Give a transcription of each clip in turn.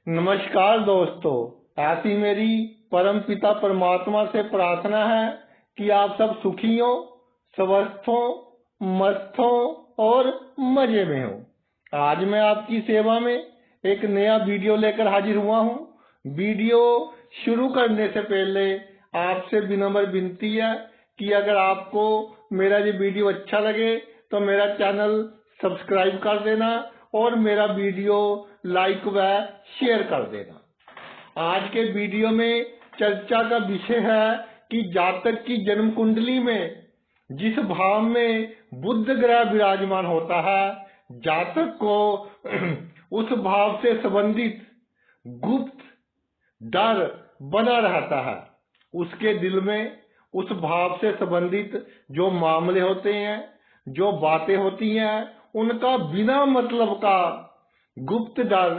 नमस्कार दोस्तों, ऐसी मेरी परम पिता परमात्मा से प्रार्थना है कि आप सब सुखी हो, स्वस्थ हो, मस्त हो और मजे में हो। आज मैं आपकी सेवा में एक नया वीडियो लेकर हाजिर हुआ हूँ। वीडियो शुरू करने से पहले आपसे विनम्र विनती है कि अगर आपको मेरा ये वीडियो अच्छा लगे तो मेरा चैनल सब्सक्राइब कर देना और मेरा वीडियो लाइक व शेयर कर देना। आज के वीडियो में चर्चा का विषय है कि जातक की जन्म कुंडली में जिस भाव में बुध ग्रह विराजमान होता है, जातक को उस भाव से संबंधित गुप्त डर बना रहता है। उसके दिल में उस भाव से संबंधित जो मामले होते हैं, जो बातें होती हैं, उनका बिना मतलब का गुप्त डर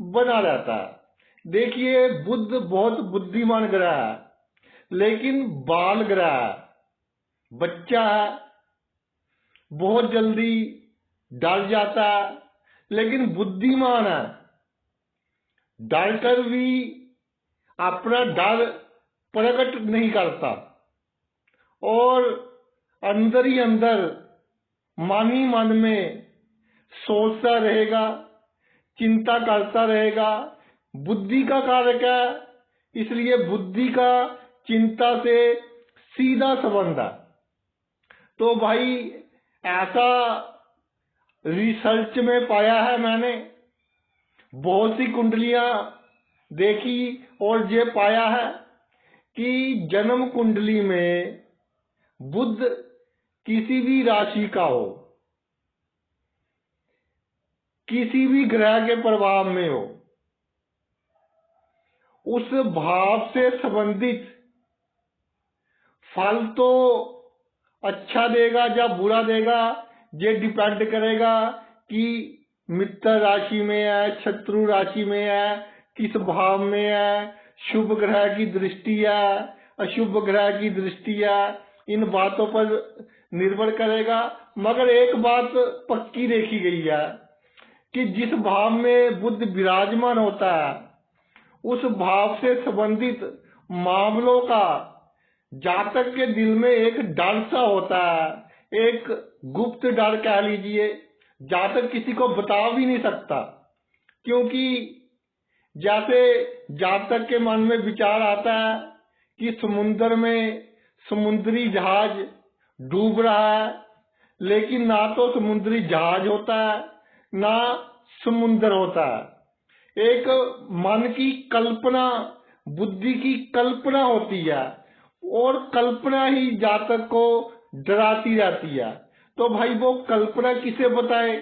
बना रहता है। देखिए, बुध बहुत बुद्धिमान ग्रह है, लेकिन बाल ग्रह है, बच्चा है, बहुत जल्दी डर जाता है, लेकिन बुद्धिमान है, डर कर भी अपना डर प्रकट नहीं करता और अंदर ही अंदर मन ही मन में सोचता रहेगा, चिंता करता रहेगा। बुद्धि का कारक है, इसलिए बुद्धि का चिंता से सीधा संबंध है। तो भाई, ऐसा रिसर्च में पाया है मैंने, बहुत सी कुंडलियां देखी और ये पाया है कि जन्म कुंडली में बुध किसी भी राशि का हो, किसी भी ग्रह के प्रभाव में हो, उस भाव से संबंधित फल तो अच्छा देगा या बुरा देगा, ये डिपेंड करेगा कि मित्र राशि में है, शत्रु राशि में है, किस भाव में है, शुभ ग्रह की दृष्टि है, अशुभ ग्रह की दृष्टि है, इन बातों पर निर्भर करेगा। मगर एक बात पक्की देखी गई है कि जिस भाव में बुध विराजमान होता है, उस भाव से संबंधित मामलों का जातक के दिल में एक डर सा होता है, एक गुप्त डर कह लीजिए। जातक किसी को बता भी नहीं सकता, क्योंकि जैसे जातक के मन में विचार आता है कि समुद्र में समुद्री जहाज डूब रहा है, लेकिन ना तो समुद्री जहाज होता है, ना समुद्र होता है। एक मन की कल्पना, बुद्धि की कल्पना होती है और कल्पना ही जातक को डराती रहती है। तो भाई, वो कल्पना किसे बताए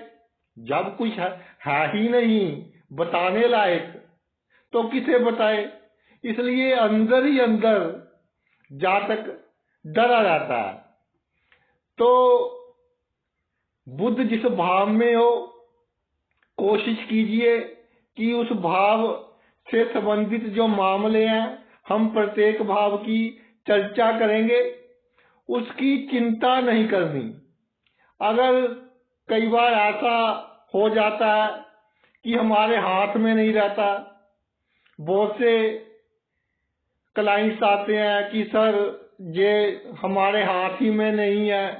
जब कुछ है ही नहीं बताने लायक, तो किसे बताए? इसलिए अंदर ही अंदर जातक डरा रहता है। तो बुध जिस भाव में हो, कोशिश कीजिए कि उस भाव से संबंधित जो मामले हैं, हम प्रत्येक भाव की चर्चा करेंगे, उसकी चिंता नहीं करनी। अगर कई बार ऐसा हो जाता है कि हमारे हाथ में नहीं रहता, बहुत से क्लाइंट्स आते हैं कि सर ये हमारे हाथ ही में नहीं है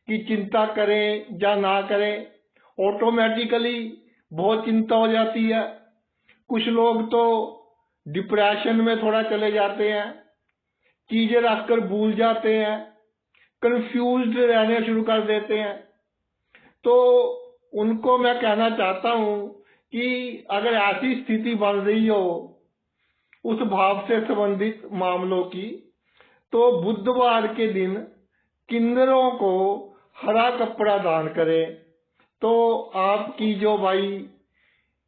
कि चिंता करें या ना करें, ऑटोमेटिकली बहुत चिंता हो जाती है। कुछ लोग तो डिप्रेशन में थोड़ा चले जाते हैं, चीजें रखकर भूल जाते हैं, कंफ्यूज्ड रहने शुरू कर देते हैं। तो उनको मैं कहना चाहता हूं कि अगर ऐसी स्थिति बन रही हो उस भाव से संबंधित मामलों की, तो बुधवार के दिन किन्नरों को हरा कपड़ा दान करें, तो आपकी जो भाई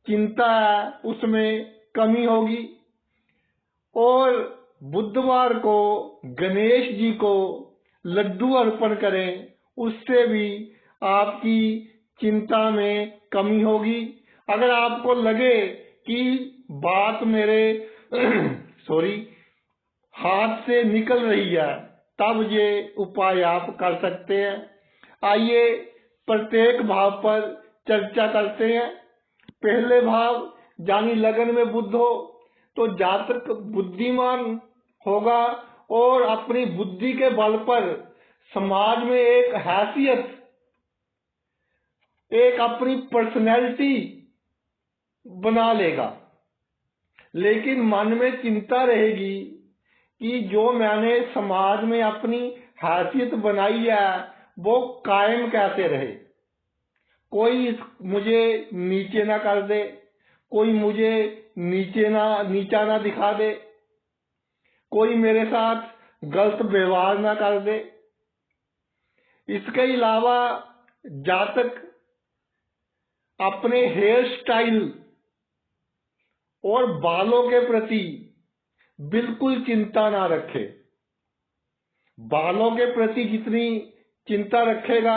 चिंता है उसमें कमी होगी। और बुधवार को गणेश जी को लड्डू अर्पण करें, उससे भी आपकी चिंता में कमी होगी। अगर आपको लगे कि बात मेरे हाथ से निकल रही है, तब ये उपाय आप कर सकते हैं। आइए प्रत्येक भाव पर चर्चा करते हैं। पहले भाव यानी लगन में बुध हो तो जातक बुद्धिमान होगा और अपनी बुद्धि के बल पर समाज में एक हैसियत, एक अपनी पर्सनैलिटी बना लेगा। लेकिन मन में चिंता रहेगी कि जो मैंने समाज में अपनी हैसियत बनाई है वो कायम कैसे रहे, कोई मुझे नीचे ना कर दे, कोई मुझे नीचा ना दिखा दे, कोई मेरे साथ गलत व्यवहार ना कर दे। इसके अलावा जातक अपने हेयर स्टाइल और बालों के प्रति बिल्कुल चिंता ना रखे। बालों के प्रति जितनी चिंता रखेगा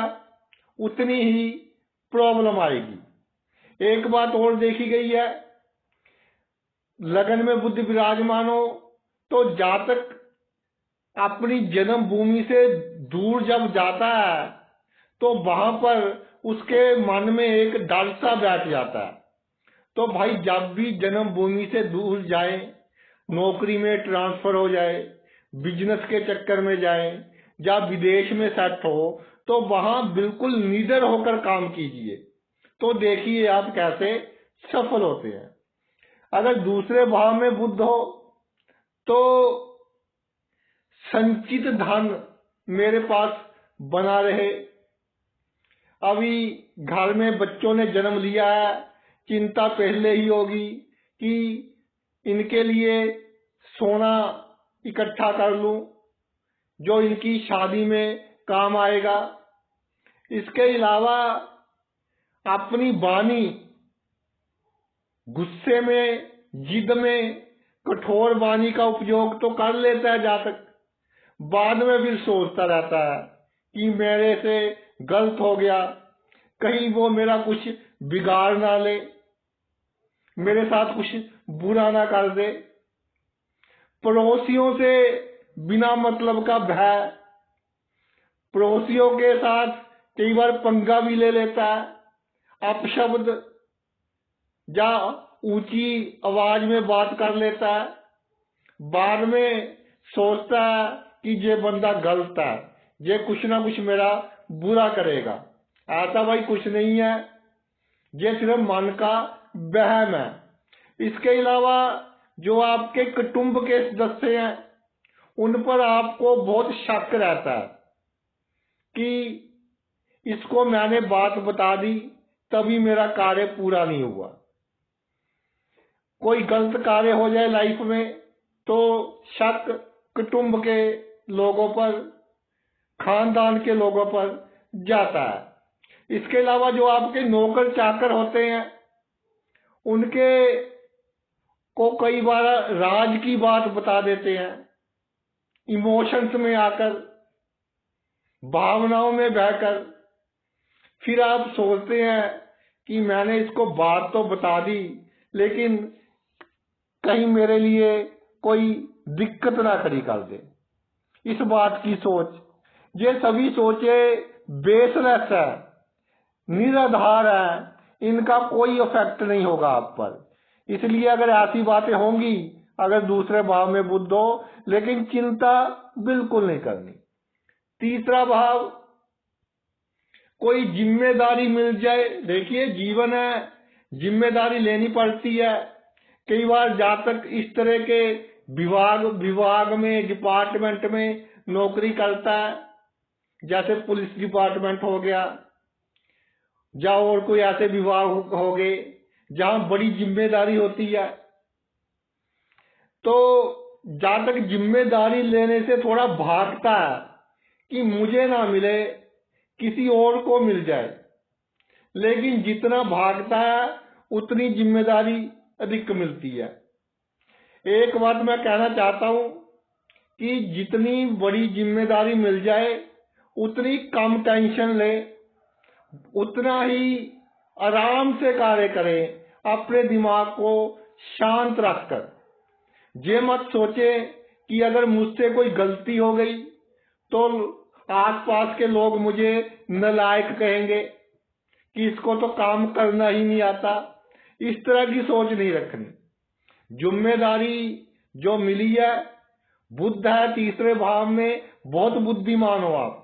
उतनी ही प्रॉब्लम आएगी। एक बात और देखी गई है, लगन में बुध विराजमान हो तो जातक अपनी जन्मभूमि से दूर जब जाता है तो वहां पर उसके मन में एक डर सा बैठ जाता है। तो भाई जब भी जन्मभूमि से दूर जाए, नौकरी में ट्रांसफर हो जाए, बिजनेस के चक्कर में जाए या विदेश में सेट हो, तो वहां बिल्कुल निडर होकर काम कीजिए, तो देखिए आप कैसे सफल होते हैं। अगर दूसरे भाव में बुध हो तो संचित धन मेरे पास बना रहे। अभी घर में बच्चों ने जन्म लिया है, चिंता पहले ही होगी कि इनके लिए सोना इकट्ठा कर लूं जो इनकी शादी में काम आएगा। इसके अलावा अपनी वाणी गुस्से में, जिद में कठोर वाणी का उपयोग तो कर लेता है जातक, बाद में भी सोचता रहता है कि मेरे से गलत हो गया, कहीं वो मेरा कुछ बिगाड़ ना ले, मेरे साथ कुछ बुरा ना कर दे। पड़ोसियों से बिना मतलब का भय, पड़ोसियों के साथ कई बार पंगा भी ले लेता है, अपशब्द या ऊंची आवाज में बात कर लेता है, बाद में सोचता है कि ये बंदा गलत है, ये कुछ ना कुछ मेरा बुरा करेगा। ऐसा भाई कुछ नहीं है, ये सिर्फ मन का वहम है। इसके अलावा जो आपके कुटुंब के सदस्य हैं उन पर आपको बहुत शक रहता है कि इसको मैंने बात बता दी तभी मेरा कार्य पूरा नहीं हुआ। कोई गलत कार्य हो जाए लाइफ में तो शक कुटुंब के लोगों पर, खानदान के लोगों पर जाता है। इसके अलावा जो आपके नौकर चाकर होते हैं उनके को कई बार राज की बात बता देते हैं, इमोशंस में आकर, भावनाओं में बहकर। फिर आप सोचते हैं कि मैंने इसको बात तो बता दी लेकिन कहीं मेरे लिए कोई दिक्कत ना खड़ी कर दे। इस बात की सोच, ये सभी सोचें बेसलेस है, निराधार है, इनका कोई इफेक्ट नहीं होगा आप पर। इसलिए अगर ऐसी बातें होंगी, अगर दूसरे भाव में बुध हो, लेकिन चिंता बिल्कुल नहीं करनी। तीसरा भाव, कोई जिम्मेदारी मिल जाए। देखिए जीवन है, जिम्मेदारी लेनी पड़ती है। कई बार जातक इस तरह के विभाग में, डिपार्टमेंट में नौकरी करता है, जैसे पुलिस डिपार्टमेंट हो गया या और कोई ऐसे विभाग हो गए जहां बड़ी जिम्मेदारी होती है। तो जातक जिम्मेदारी लेने से थोड़ा भागता है कि मुझे ना मिले, किसी और को मिल जाए। लेकिन जितना भागता है उतनी जिम्मेदारी अधिक मिलती है। एक बात मैं कहना चाहता हूं कि जितनी बड़ी जिम्मेदारी मिल जाए उतनी कम टेंशन ले, उतना ही आराम से कार्य करें, अपने दिमाग को शांत रखकर। ये मत सोचे कि अगर मुझसे कोई गलती हो गई तो आसपास के लोग मुझे नालायक कहेंगे कि इसको तो काम करना ही नहीं आता, इस तरह की सोच नहीं रखनी। जिम्मेदारी जो मिली है, बुध है तीसरे भाव में, बहुत बुद्धिमान हो आप,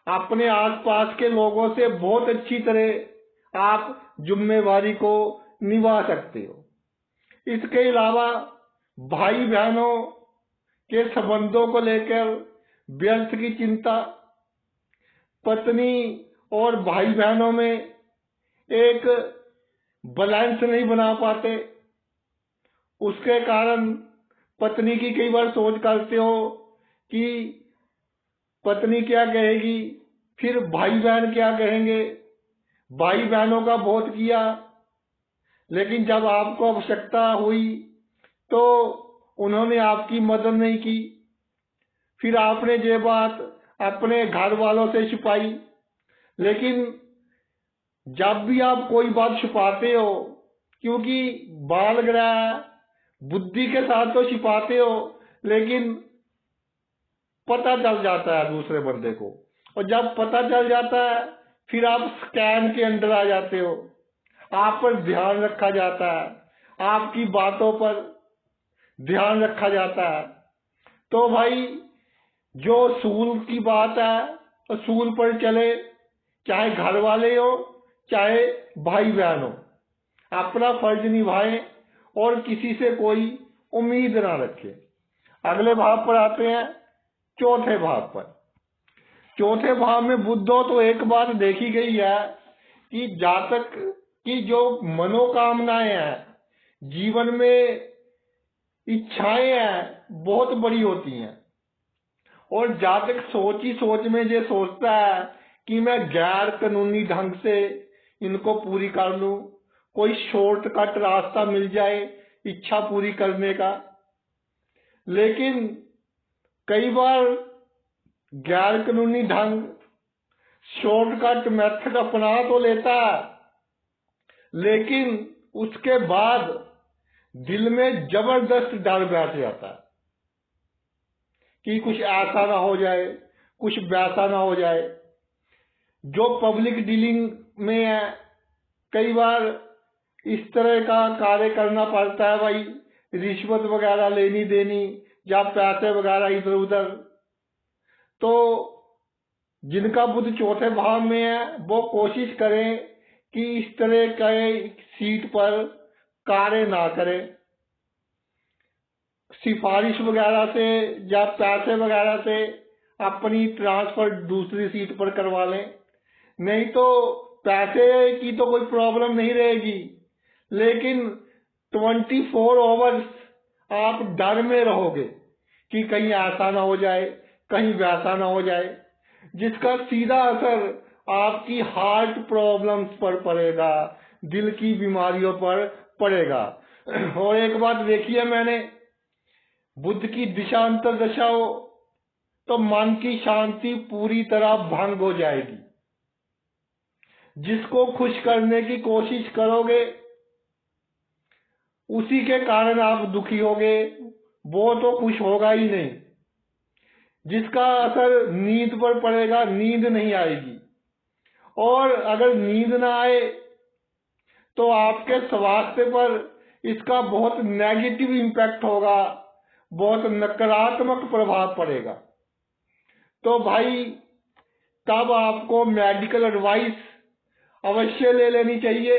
अपने आसपास के लोगों से बहुत अच्छी तरह आप जिम्मेवारी को निभा सकते हो। इसके अलावा भाई बहनों के संबंधों को लेकर व्यर्थ की चिंता, पत्नी और भाई बहनों में एक बैलेंस नहीं बना पाते, उसके कारण पत्नी की कई बार सोच करते हो कि पत्नी क्या कहेगी, फिर भाई बहन क्या कहेंगे। भाई बहनों का बहुत किया, लेकिन जब आपको आवश्यकता हुई तो उन्होंने आपकी मदद नहीं की। फिर आपने ये बात अपने घर वालों से छुपाई, लेकिन जब भी आप कोई बात छुपाते हो, क्योंकि बाल ग्रह बुद्धि के साथ तो छिपाते हो, लेकिन पता चल जाता है दूसरे बंदे को, और जब पता चल जाता है फिर आप स्कैम के अंदर आ जाते हो। आप पर ध्यान रखा जाता है, आपकी बातों पर ध्यान रखा जाता है। तो भाई जो असूल की बात है, असूल पर चले, चाहे घर वाले हो चाहे भाई बहन हो, अपना फर्ज निभाएं और किसी से कोई उम्मीद ना रखें। अगले भाव पर आते हैं, चौथे भाव पर। चौथे भाव में बुध हो तो एक बात देखी गई है कि जातक की जो मनोकामनाएं हैं, जीवन में इच्छाएं हैं, बहुत बड़ी होती हैं, और जातक सोच ही सोच में ये सोचता है कि मैं गैर कानूनी ढंग से इनको पूरी कर लूं, कोई शॉर्टकट रास्ता मिल जाए इच्छा पूरी करने का। लेकिन कई बार गैर कानूनी ढंग, शॉर्टकट मेथड अपना तो लेता है, लेकिन उसके बाद दिल में जबरदस्त डर बैठ जाता है कि कुछ ऐसा ना हो जाए, कुछ वैसा ना हो जाए। जो पब्लिक डीलिंग में है, कई बार इस तरह का कार्य करना पड़ता है भाई, रिश्वत वगैरह लेनी देनी या पैसे वगैरह इधर उधर। तो जिनका बुध चौथे भाव में है वो कोशिश करें कि इस तरह के सीट पर कार्य ना करें, सिफारिश वगैरह से या पैसे वगैरह से अपनी ट्रांसफर दूसरी सीट पर करवा लें। नहीं तो पैसे की तो कोई प्रॉब्लम नहीं रहेगी, लेकिन 24 आवर्स आप डर में रहोगे कि कहीं ऐसा ना हो जाए, कहीं वैसा ना हो जाए, जिसका सीधा असर आपकी हार्ट प्रॉब्लम्स पर पड़ेगा, दिल की बीमारियों पर पड़ेगा। और एक बात देखी है मैंने, बुध की दिशांतर दशा हो तो मन की शांति पूरी तरह भंग हो जाएगी। जिसको खुश करने की कोशिश करोगे उसी के कारण आप दुखी होगे, वो तो खुश होगा ही नहीं। जिसका असर नींद पर पड़ेगा, नींद नहीं आएगी, और अगर नींद ना आए तो आपके स्वास्थ्य पर इसका बहुत नेगेटिव इम्पैक्ट होगा, बहुत नकारात्मक प्रभाव पड़ेगा। तो भाई तब आपको मेडिकल एडवाइस अवश्य ले लेनी चाहिए,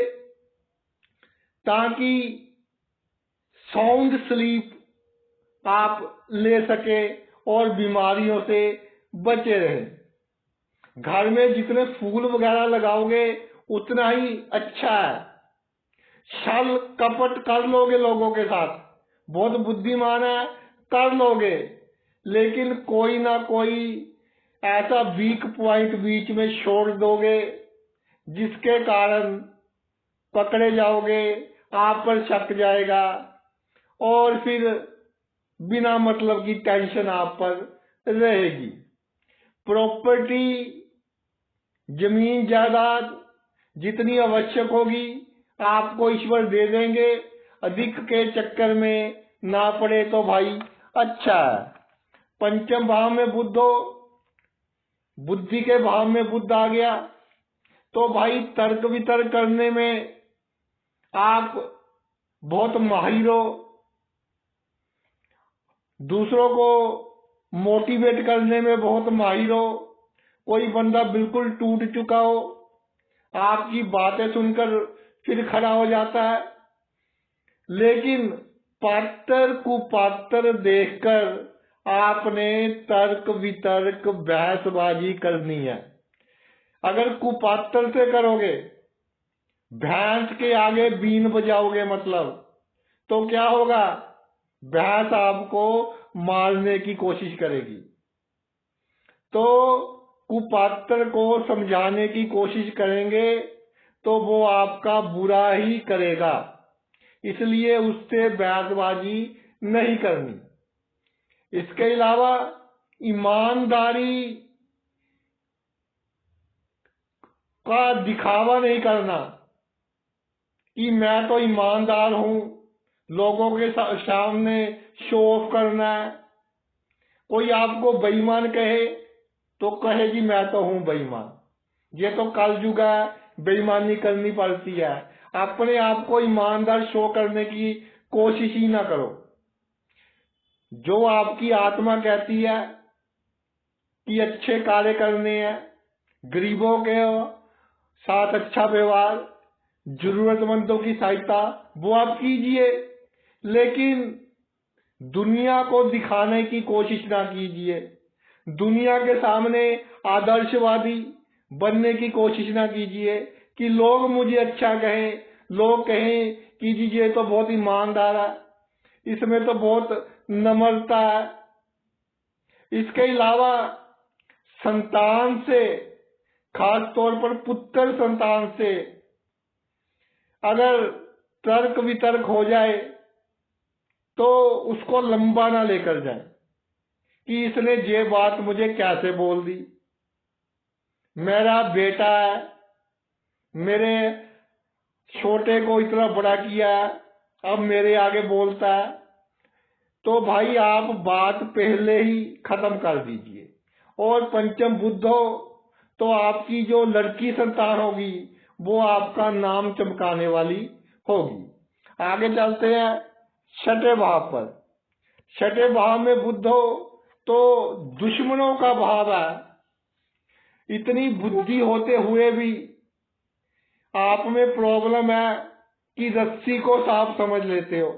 ताकि साउंड स्लीप आप ले सके और बीमारियों से बचे रहें। घर में जितने फूल वगैरह लगाओगे उतना ही अच्छा है। छल कपट कर लोगे लोगों के साथ, बहुत बुद्धिमान है, कर लोगे, लेकिन कोई ना कोई ऐसा वीक पॉइंट बीच में छोड़ दोगे जिसके कारण पकड़े जाओगे, आप पर शक जाएगा, और फिर बिना मतलब की टेंशन आप पर रहेगी। प्रॉपर्टी, जमीन जायदाद जितनी आवश्यक होगी आपको ईश्वर दे देंगे, अधिक के चक्कर में ना पड़े तो भाई अच्छा है। पंचम भाव में बुध हो, बुद्धि के भाव में बुध आ गया तो भाई तर्क वितर्क करने में आप बहुत माहिर हो, दूसरों को मोटिवेट करने में बहुत माहिर हो, कोई बंदा बिल्कुल टूट चुका हो, आपकी बातें सुनकर फिर खड़ा हो जाता है, लेकिन पात्र कुपात्र देखकर आपने तर्क वितर्क बहसबाजी करनी है। अगर कुपात्र से करोगे, भैंस के आगे बीन बजाओगे मतलब, तो क्या होगा? भैंस आपको मारने की कोशिश करेगी। तो कुपात्र को समझाने की कोशिश करेंगे तो वो आपका बुरा ही करेगा, इसलिए उससे बहसबाजी नहीं करनी। इसके अलावा ईमानदारी का दिखावा नहीं करना कि मैं तो ईमानदार हूं, लोगों के सामने शो ऑफ करना है। कोई आपको बेईमान कहे तो कहे कि मैं तो हूं बेईमान, ये तो कलयुग है, बेईमानी करनी पड़ती है। अपने आप को ईमानदार शो करने की कोशिश ही ना करो। जो आपकी आत्मा कहती है कि अच्छे कार्य करने हैं, गरीबों के साथ अच्छा व्यवहार, जरूरतमंदों की सहायता, वो आप कीजिए, लेकिन दुनिया को दिखाने की कोशिश ना कीजिए। दुनिया के सामने आदर्शवादी बनने की कोशिश ना कीजिए कि लोग मुझे अच्छा कहें, लोग कहें कि जी ये तो बहुत ईमानदार है, इसमें तो बहुत नम्रता है। इसके अलावा संतान से, खास तौर पर पुत्र संतान से अगर तर्क वितर्क हो जाए तो उसको लंबा ना लेकर जाए कि इसने ये बात मुझे कैसे बोल दी। मेरा बेटा है, मेरे छोटे को इतना बड़ा किया, अब मेरे आगे बोलता है, तो भाई आप बात पहले ही खत्म कर दीजिए। और पंचम बुद्ध हो तो आपकी जो लड़की संतान होगी वो आपका नाम चमकाने वाली होगी। आगे चलते हैं छठे भाव पर। छठे भाव में बुद्ध हो तो दुश्मनों का भाव है। इतनी बुद्धि होते हुए भी आप में प्रॉब्लम है कि रस्सी को सांप समझ लेते हो।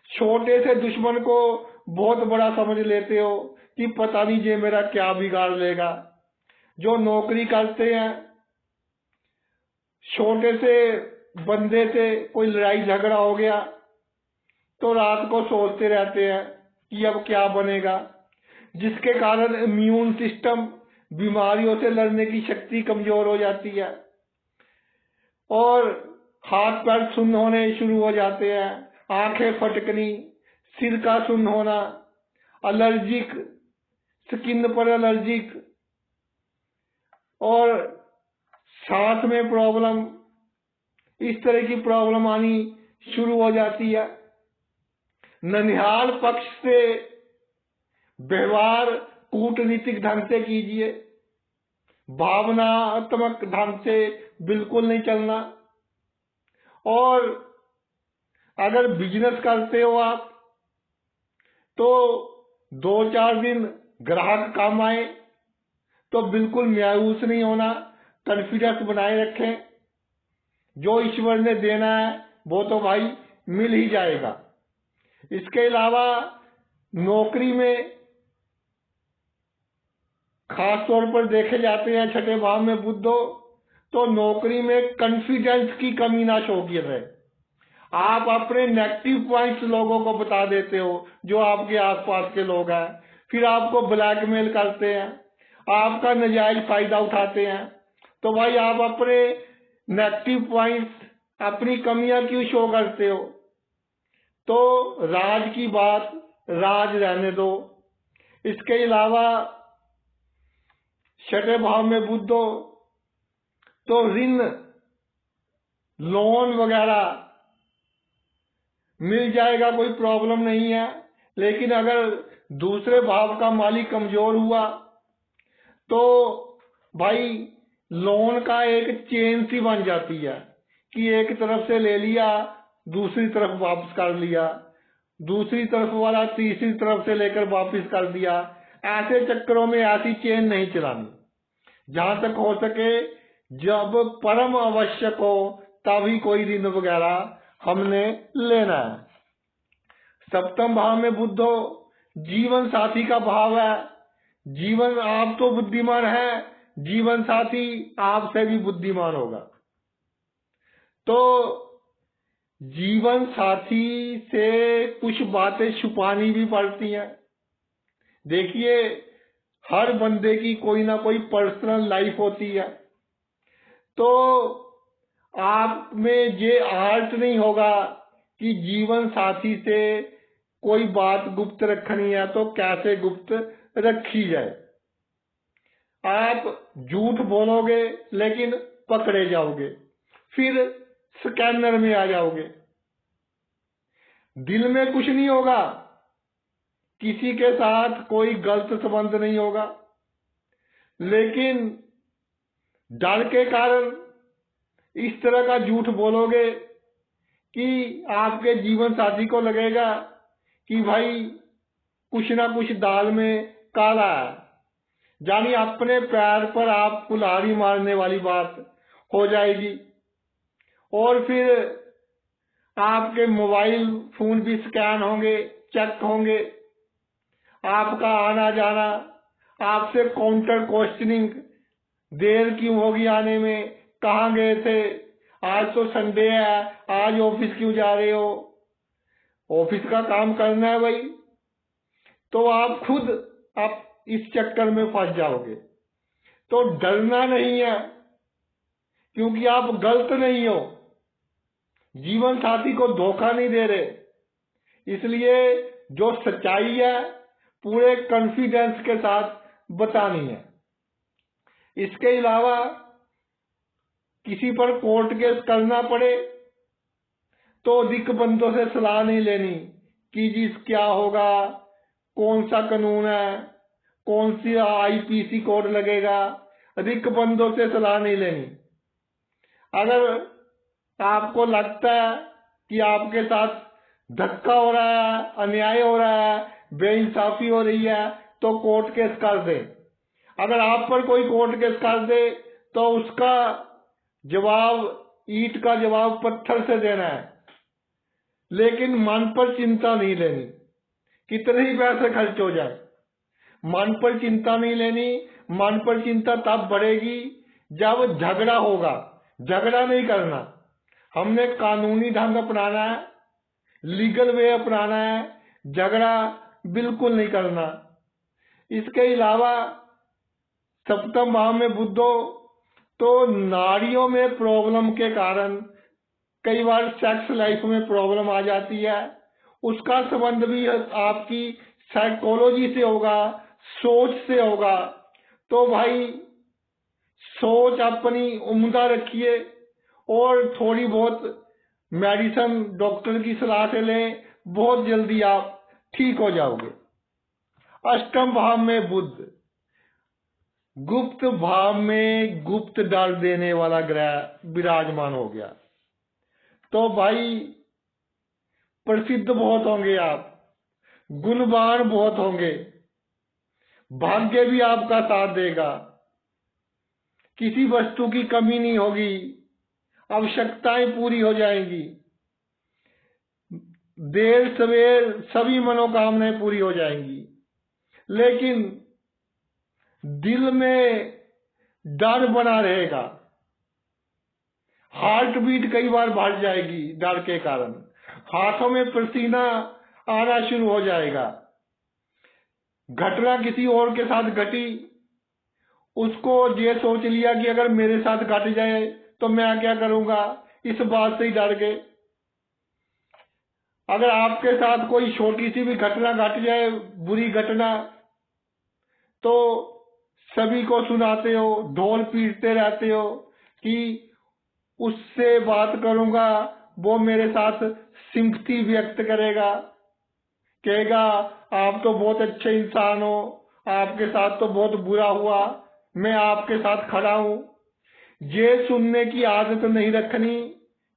छोटे से दुश्मन को बहुत बड़ा समझ लेते हो कि पता नहीं ये मेरा क्या बिगाड़ लेगा। जो नौकरी करते हैं, छोटे से बंदे से कोई लड़ाई झगड़ा हो गया तो रात को सोचते रहते हैं कि अब क्या बनेगा, जिसके कारण इम्यून सिस्टम, बीमारियों से लड़ने की शक्ति कमजोर हो जाती है और हाथ पैर सुन्न होने शुरू हो जाते हैं, आंखें फटकनी, सिर का सुन्न होना, एलर्जिक, स्किन पर एलर्जिक, और सांस में प्रॉब्लम, इस तरह की प्रॉब्लम आनी शुरू हो जाती है। ननिहाल पक्ष से व्यवहार कूटनीतिक ढंग से कीजिए, भावनात्मक ढंग से बिल्कुल नहीं चलना। और अगर बिजनेस करते हो आप तो 2-4 दिन ग्राहक काम आए तो बिल्कुल मायूस नहीं होना, कॉन्फिडेंस बनाए रखें। जो ईश्वर ने देना है वो तो भाई मिल ही जाएगा। इसके अलावा नौकरी में खास तौर पर देखे जाते हैं छठे भाव में बुद्धो, तो नौकरी में कॉन्फिडेंस की कमी ना शो करें। आप अपने नेगेटिव पॉइंट्स लोगों को बता देते हो, जो आपके आसपास के लोग हैं, फिर आपको ब्लैकमेल करते हैं, आपका नाजायज फायदा उठाते हैं। तो भाई आप अपने नेगेटिव पॉइंट्स, अपनी कमियां क्यों शो करते हो? तो राज की बात राज रहने दो। इसके अलावा छठे भाव में बुध हो तो ऋण, लोन वगैरह मिल जाएगा, कोई प्रॉब्लम नहीं है। लेकिन अगर दूसरे भाव का मालिक कमजोर हुआ तो भाई लोन का एक चेन सी बन जाती है कि एक तरफ से ले लिया, दूसरी तरफ वापस कर लिया, दूसरी तरफ वाला तीसरी तरफ से लेकर वापस कर दिया। ऐसे चक्करों में ऐसी चेन नहीं चलानी। जहां तक हो सके जब परम आवश्यक हो तभी कोई ऋण वगैरह हमने लेना है। सप्तम भाव में बुध हो, जीवन साथी का भाव है। जीवन आप तो बुद्धिमान है, जीवन साथी आपसे भी बुद्धिमान होगा। तो जीवन साथी से कुछ बातें छुपानी भी पड़ती हैं। देखिए, हर बंदे की कोई ना कोई पर्सनल लाइफ होती है, तो आप में ये आर्ट नहीं होगा कि जीवन साथी से कोई बात गुप्त रखनी है तो कैसे गुप्त रखी जाए। आप झूठ बोलोगे लेकिन पकड़े जाओगे, फिर स्कैनर में आ जाओगे। दिल में कुछ नहीं होगा, किसी के साथ कोई गलत संबंध नहीं होगा, लेकिन डर के कारण इस तरह का झूठ बोलोगे कि आपके जीवन साथी को लगेगा कि भाई कुछ ना कुछ दाल में काला है। यानी अपने पैर पर आप कुल्हाड़ी मारने वाली बात हो जाएगी। और फिर आपके मोबाइल फोन भी स्कैन होंगे, चेक होंगे, आपका आना जाना, आपसे काउंटर क्वेश्चनिंग, देर क्यों होगी आने में, कहाँ गए थे, आज तो संडे है, आज ऑफिस क्यों जा रहे हो, ऑफिस का काम करना है भाई। तो आप खुद आप इस चक्कर में फंस जाओगे। तो डरना नहीं है, क्योंकि आप गलत नहीं हो, जीवन साथी को धोखा नहीं दे रहे। इसलिए जो सच्चाई है पूरे कॉन्फिडेंस के साथ बतानी है। इसके अलावा किसी पर कोर्ट केस करना पड़े तो अधिक बंदों से सलाह नहीं लेनी कि जी क्या होगा, कौन सा कानून है, कौन सी आईपीसी कोड लगेगा। अधिक बंदों से सलाह नहीं लेनी। अगर आपको लगता है कि आपके साथ धक्का हो रहा है, अन्याय हो रहा है, बेइंसाफी हो रही है, तो कोर्ट केस कर दे। अगर आप पर कोई कोर्ट केस कर दे तो उसका जवाब, ईंट का जवाब पत्थर से देना है, लेकिन मन पर चिंता नहीं लेनी। कितने ही पैसे खर्च हो जाए, मन पर चिंता नहीं लेनी। मन पर चिंता तब बढ़ेगी जब झगड़ा होगा। झगड़ा नहीं करना, हमने कानूनी ढंग अपनाना है, लीगल वे अपनाना है, झगड़ा बिल्कुल नहीं करना। इसके अलावा सप्तम भाव में बुध हो तो नाड़ियों में प्रॉब्लम के कारण कई बार सेक्स लाइफ में प्रॉब्लम आ जाती है। उसका संबंध भी आपकी साइकोलॉजी से होगा, सोच से होगा। तो भाई सोच अपनी उम्दा रखिए और थोड़ी बहुत मेडिसिन डॉक्टर की सलाह से लें, बहुत जल्दी आप ठीक हो जाओगे। अष्टम भाव में बुध, गुप्त भाव में गुप्त डाल देने वाला ग्रह विराजमान हो गया। तो भाई प्रसिद्ध बहुत होंगे आप, गुणवान बहुत होंगे, भाग्य भी आपका साथ देगा, किसी वस्तु की कमी नहीं होगी, आवश्यकताएं पूरी हो जाएंगी, देर सवेर सभी मनोकामनाएं पूरी हो जाएंगी। लेकिन दिल में डर बना रहेगा, हार्ट बीट कई बार बढ़ जाएगी डर के कारण, हाथों में पसीना आना शुरू हो जाएगा। घटना किसी और के साथ घटी, उसको ये सोच लिया कि अगर मेरे साथ घट जाए तो मैं क्या करूंगा, इस बात से ही डर गए। अगर आपके साथ कोई छोटी सी भी घटना घट जाए, बुरी घटना, तो सभी को सुनाते हो, ढोल पीटते रहते हो कि उससे बात करूंगा, वो मेरे साथ सिंपैथी व्यक्त करेगा, कहेगा आप तो बहुत अच्छे इंसान हो, आपके साथ तो बहुत बुरा हुआ, मैं आपके साथ खड़ा हूं। ये सुनने की आदत नहीं रखनी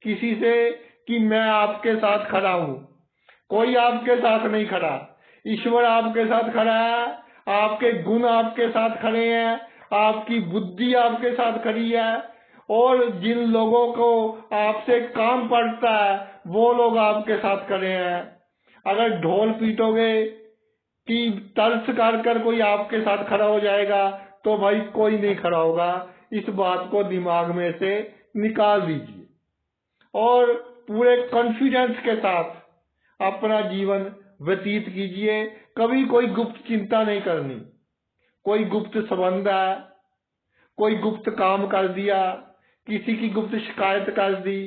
किसी से कि मैं आपके साथ खड़ा हूं। कोई आपके साथ नहीं खड़ा, ईश्वर आपके साथ खड़ा है, आपके गुण आपके साथ खड़े हैं, आपकी बुद्धि आपके साथ खड़ी है, और जिन लोगों को आपसे काम पड़ता है वो लोग आपके साथ खड़े हैं। अगर ढोल पीटोगे कि तर्स कर कोई आपके साथ खड़ा हो जाएगा तो भाई कोई नहीं खड़ा होगा। इस बात को दिमाग में से निकाल दीजिए और पूरे कॉन्फिडेंस के साथ अपना जीवन व्यतीत कीजिए। कभी कोई गुप्त चिंता नहीं करनी, कोई गुप्त संबंध है, कोई गुप्त काम कर दिया, किसी की गुप्त शिकायत कर दी,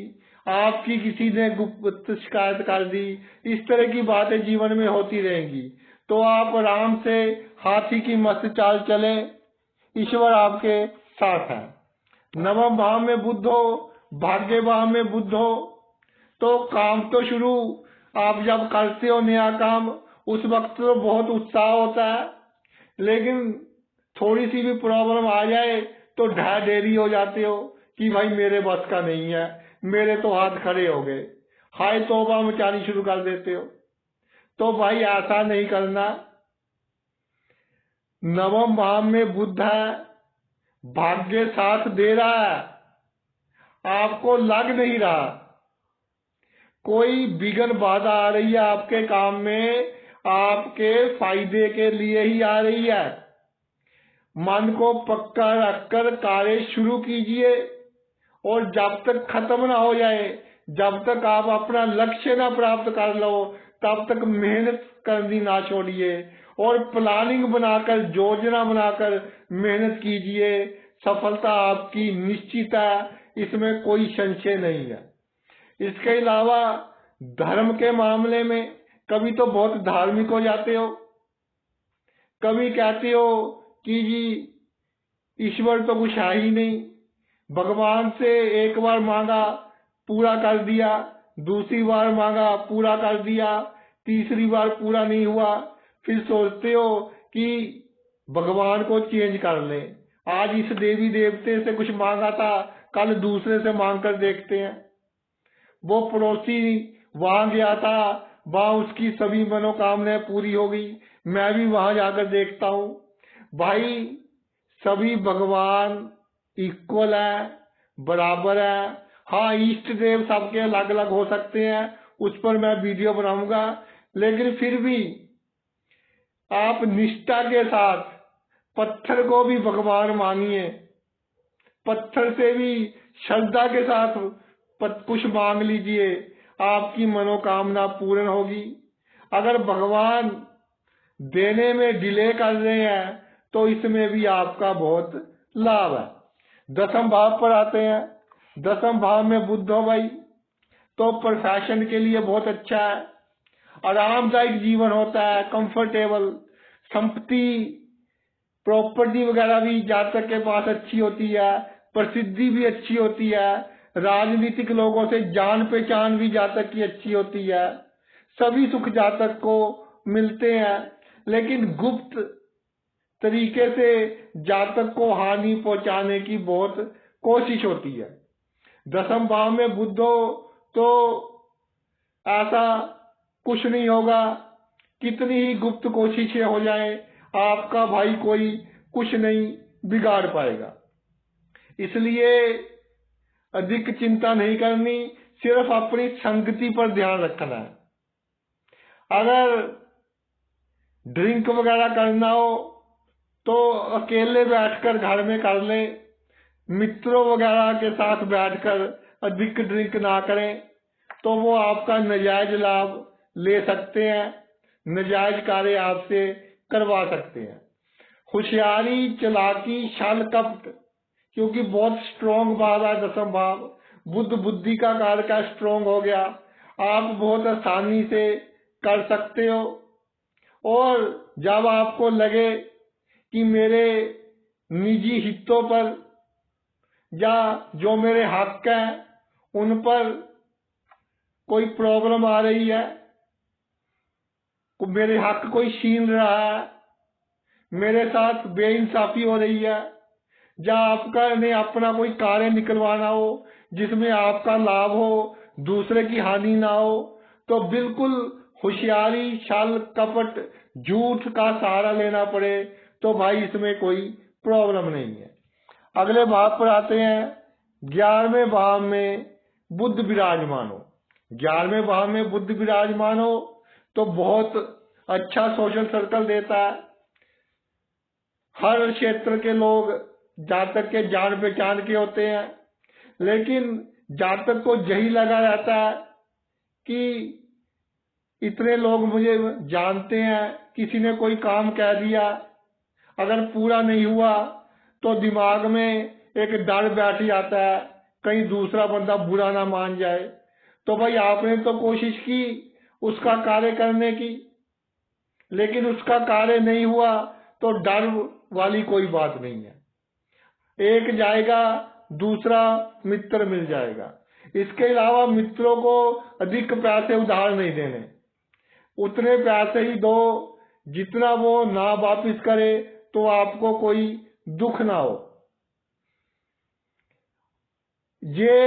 आपकी किसी ने गुप्त शिकायत कर दी, इस तरह की बातें जीवन में होती रहेंगी। तो आप आराम से हाथी की मस्त चाल चले, ईश्वर आपके साथ है। नवम भाव में बुध हो, भाग्य भाव में बुध हो, तो काम तो शुरू आप जब करते हो नया काम, उस वक्त तो बहुत उत्साह होता है, लेकिन थोड़ी सी भी प्रॉब्लम आ जाए तो ढेरी हो जाते हो कि भाई मेरे बस का नहीं है, मेरे तो हाथ खड़े हो गए, हाय तौबा मचानी शुरू कर देते हो। तो भाई ऐसा नहीं करना। नवम भाव में बुध है, भाग्य साथ दे रहा है, आपको लग नहीं रहा, कोई विघ्न बाधा आ रही है आपके काम में, आपके फायदे के लिए ही आ रही है। मन को पक्का रखकर कार्य शुरू कीजिए और जब तक खत्म ना हो जाए, जब तक आप अपना लक्ष्य ना प्राप्त कर लो, तब तक मेहनत करनी ना छोड़िए और प्लानिंग बनाकर, योजना बनाकर मेहनत कीजिए। सफलता आपकी निश्चित है, इसमें कोई संशय नहीं है। इसके अलावा धर्म के मामले में कभी तो बहुत धार्मिक हो जाते हो, कभी कहते हो कि जी ईश्वर तो कुछ है ही नहीं, भगवान से एक बार मांगा पूरा कर दिया, दूसरी बार मांगा पूरा कर दिया, तीसरी बार पूरा नहीं हुआ, फिर सोचते हो कि भगवान को चेंज कर ले, आज इस देवी देवते से कुछ मांगा था, कल दूसरे से मांग कर देखते हैं। वो पड़ोसी वहां गया था, वहां उसकी सभी मनोकामनाएं पूरी हो गई, मैं भी वहां जाकर देखता हूं। भाई सभी भगवान इक्वल है, बराबर है। हाँ, इष्ट देव सबके अलग अलग हो सकते हैं, उस पर मैं वीडियो बनाऊंगा, लेकिन फिर भी आप निष्ठा के साथ पत्थर को भी भगवान मानिए, पत्थर से भी श्रद्धा के साथ कुछ मांग लीजिए, आपकी मनोकामना पूर्ण होगी। अगर भगवान देने में डिले कर रहे हैं तो इसमें भी आपका बहुत लाभ है। दसम भाव पर आते हैं, दसम भाव में बुध हो भाई तो प्रोफेशन के लिए बहुत अच्छा है, आरामदायक जीवन होता है, कंफर्टेबल, संपत्ति प्रॉपर्टी वगैरह भी जातक के पास अच्छी होती है, प्रसिद्धि भी अच्छी होती है, राजनीतिक लोगों से जान पहचान भी जातक की अच्छी होती है, सभी सुख जातक को मिलते हैं। लेकिन गुप्त तरीके से जातक को हानि पहुंचाने की बहुत कोशिश होती है। दसम भाव में बुध हो तो ऐसा कुछ नहीं होगा, कितनी ही गुप्त कोशिशें हो जाए आपका भाई कोई कुछ नहीं बिगाड़ पाएगा। इसलिए अधिक चिंता नहीं करनी, सिर्फ अपनी संगति पर ध्यान रखना है। अगर ड्रिंक वगैरह करना हो तो अकेले बैठकर घर में कर ले, मित्रों वगैरह के साथ बैठकर अधिक ड्रिंक ना करें, तो वो आपका नजायज लाभ ले सकते हैं, नजायज कार्य आपसे करवा सकते हैं। होशियारी, चालाकी, छल कपट, क्योंकि बहुत स्ट्रोंग भाव है दसम भाव, बुद्ध बुद्धि का कारक का स्ट्रोंग हो गया, आप बहुत आसानी से कर सकते हो। और जब आपको लगे कि मेरे निजी हितों पर या जो मेरे हक हैं उन पर कोई प्रॉब्लम आ रही है, मेरे हक कोई छीन रहा है, मेरे साथ बेइंसाफी हो रही है, या आपका ने अपना कोई कार्य निकलवाना हो जिसमें आपका लाभ हो, दूसरे की हानि ना हो, तो बिल्कुल होशियारी, छल कपट, झूठ का सहारा लेना पड़े तो भाई इसमें कोई प्रॉब्लम नहीं है। अगले भाव पर आते हैं। 11वें भाव में बुध विराजमान हो। 11वें भाव में बुध विराजमान हो तो बहुत अच्छा सोशल सर्कल देता है। हर क्षेत्र के लोग जातक के जान पहचान के होते हैं, लेकिन जातक को यही लगा रहता है कि इतने लोग मुझे जानते हैं, किसी ने कोई काम कह दिया, अगर पूरा नहीं हुआ तो दिमाग में एक डर बैठ जाता है कहीं दूसरा बंदा बुरा ना मान जाए। तो भाई आपने तो कोशिश की उसका कार्य करने की, लेकिन उसका कार्य नहीं हुआ तो डर वाली कोई बात नहीं है। एक जाएगा दूसरा मित्र मिल जाएगा। इसके अलावा मित्रों को अधिक पैसे उधार नहीं देने, उतने पैसे ही दो जितना वो ना वापिस करे तो आपको कोई दुख ना हो। ये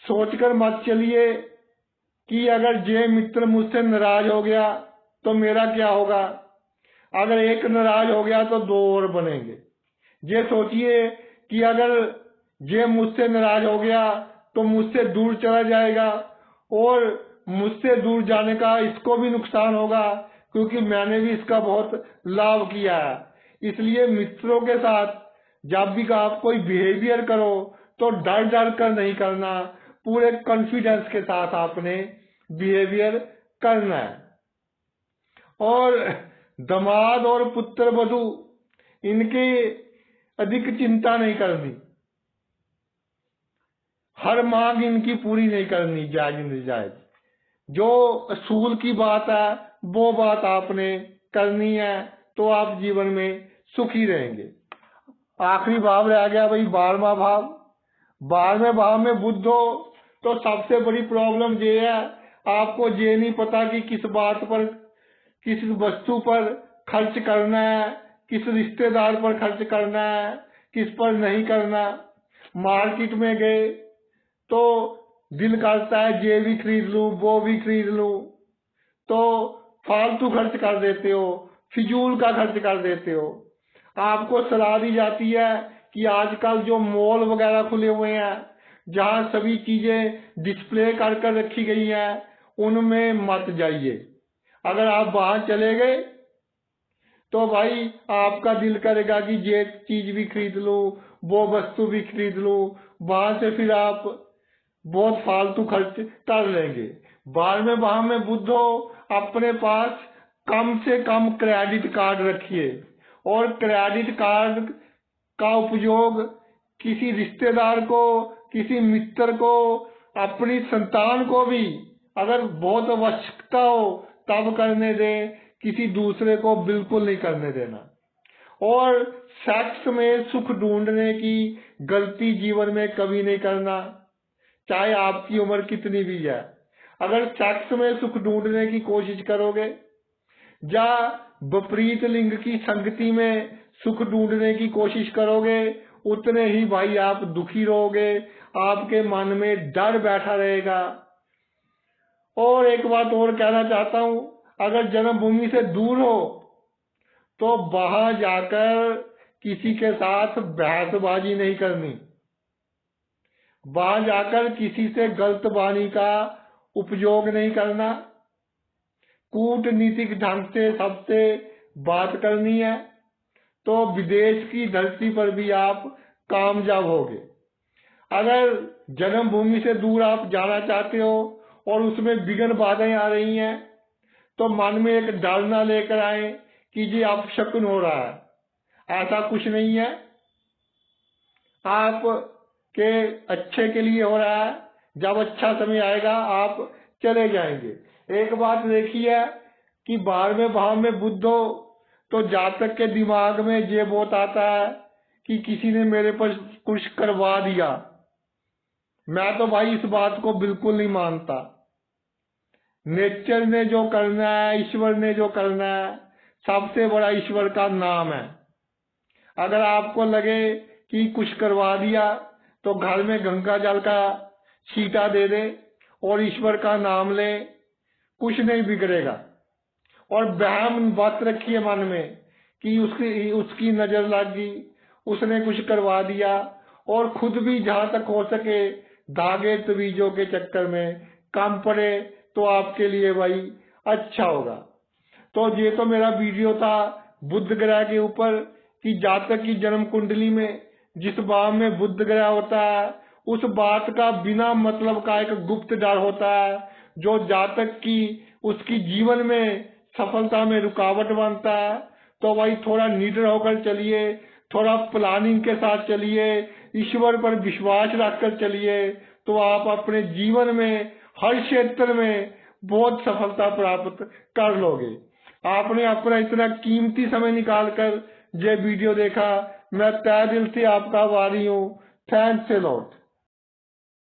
सोचकर मत चलिए कि अगर ये मित्र मुझसे नाराज हो गया तो मेरा क्या होगा, अगर एक नाराज हो गया तो दो और बनेंगे। ये सोचिए कि अगर ये मुझसे नाराज हो गया तो मुझसे दूर चला जाएगा और मुझसे दूर जाने का इसको भी नुकसान होगा, क्योंकि मैंने भी इसका बहुत लाभ किया है। इसलिए मित्रों के साथ जब भी आप कोई बिहेवियर करो तो डर डर कर नहीं करना, पूरे कॉन्फिडेंस के साथ आपने बिहेवियर करना है। और दामाद और पुत्र वधू इनकी अधिक चिंता नहीं करनी, हर मांग इनकी पूरी नहीं करनी जायज निर्जायज। जो असूल की बात है वो बात आपने करनी है, तो आप जीवन में सुखी रहेंगे। आखिरी भाव रह गया भाई 12वां भाव। 12वें भाव में बुध हो तो सबसे बड़ी प्रॉब्लम ये है, आपको ये नहीं पता कि किस बात पर, किस वस्तु पर खर्च करना है, किस रिश्तेदार पर खर्च करना है, किस पर नहीं करना। मार्केट में गए तो दिल करता है ये भी खरीद लूं वो भी खरीद लूं, तो फालतू खर्च कर देते हो, फिजूल का खर्च कर देते हो। आपको सलाह दी जाती है कि आजकल जो मॉल वगैरह खुले हुए हैं जहां सभी चीजें डिस्प्ले कर कर रखी गई हैं उनमें मत जाइए। अगर आप वहां चले गए तो भाई आपका दिल करेगा कि ये चीज भी खरीद लूं वो वस्तु भी खरीद लूं, वहां से फिर आप बहुत फालतू खर्च कर लेंगे। 12वें भाव में बुध हो, अपने पास कम से कम क्रेडिट कार्ड रखिए, और क्रेडिट कार्ड का उपयोग किसी रिश्तेदार को, किसी मित्र को, अपनी संतान को भी अगर बहुत आवश्यकता हो तब करने दें, किसी दूसरे को बिल्कुल नहीं करने देना। और सेक्स में सुख ढूंढने की गलती जीवन में कभी नहीं करना, चाहे आपकी उम्र कितनी भी है। अगर सेक्स में सुख ढूंढने की कोशिश करोगे या विपरीत लिंग की संगति में सुख ढूंढने की कोशिश करोगे, उतने ही भाई आप दुखी रहोगे, आपके मन में डर बैठा रहेगा। और एक बात और कहना चाहता हूं, अगर जन्मभूमि से दूर हो तो वहां जाकर किसी के साथ बहसबाजी नहीं करनी, वहां जाकर किसी से गलत वाणी का उपयोग नहीं करना, कूटनीतिक ढंग से सबसे बात करनी है, तो विदेश की धरती पर भी आप कामयाब होगे। अगर जन्मभूमि से दूर आप जाना चाहते हो और उसमें विघ्न बाधाएं आ रही हैं तो मन में एक डर ना लेकर आए कि ये अपशकुन हो रहा है, ऐसा कुछ नहीं है, आप के अच्छे के लिए हो रहा है। जब अच्छा समय आएगा आप चले जाएंगे। एक बात देखिए कि 12वें भाव में बुध हो तो जातक के दिमाग में ये बहुत आता है कि किसी ने मेरे पर कुछ करवा दिया। मैं तो भाई इस बात को बिल्कुल नहीं मानता। नेचर ने जो करना है, ईश्वर ने जो करना है, सबसे बड़ा ईश्वर का नाम है। अगर आपको लगे कि कुछ करवा दिया तो घर में गंगा जल का छींटा दे दे और ईश्वर का नाम ले, कुछ नहीं बिगड़ेगा। और वहम मत रखिए मन में कि उसकी नजर लग गई, उसने कुछ करवा दिया, और खुद भी जहां तक हो सके धागे तवीजों के चक्कर में कम पड़े तो आपके लिए भाई अच्छा होगा। तो ये तो मेरा वीडियो था बुध ग्रह के ऊपर कि जातक की जन्म कुंडली में जिस भाव में बुध ग्रह होता है उस बात का बिना मतलब का एक गुप्त डर होता है जो जातक की उसकी जीवन में सफलता में रुकावट बनता है। तो भाई थोड़ा निडर होकर चलिए, थोड़ा प्लानिंग के साथ चलिए, ईश्वर पर विश्वास रखकर चलिए, तो आप अपने जीवन में हर क्षेत्र में बहुत सफलता प्राप्त कर लोगे। आपने अपना इतना कीमती समय निकाल कर ये वीडियो देखा, मैं तहे दिल से आपका आभारी हूँ। Thanks a lot.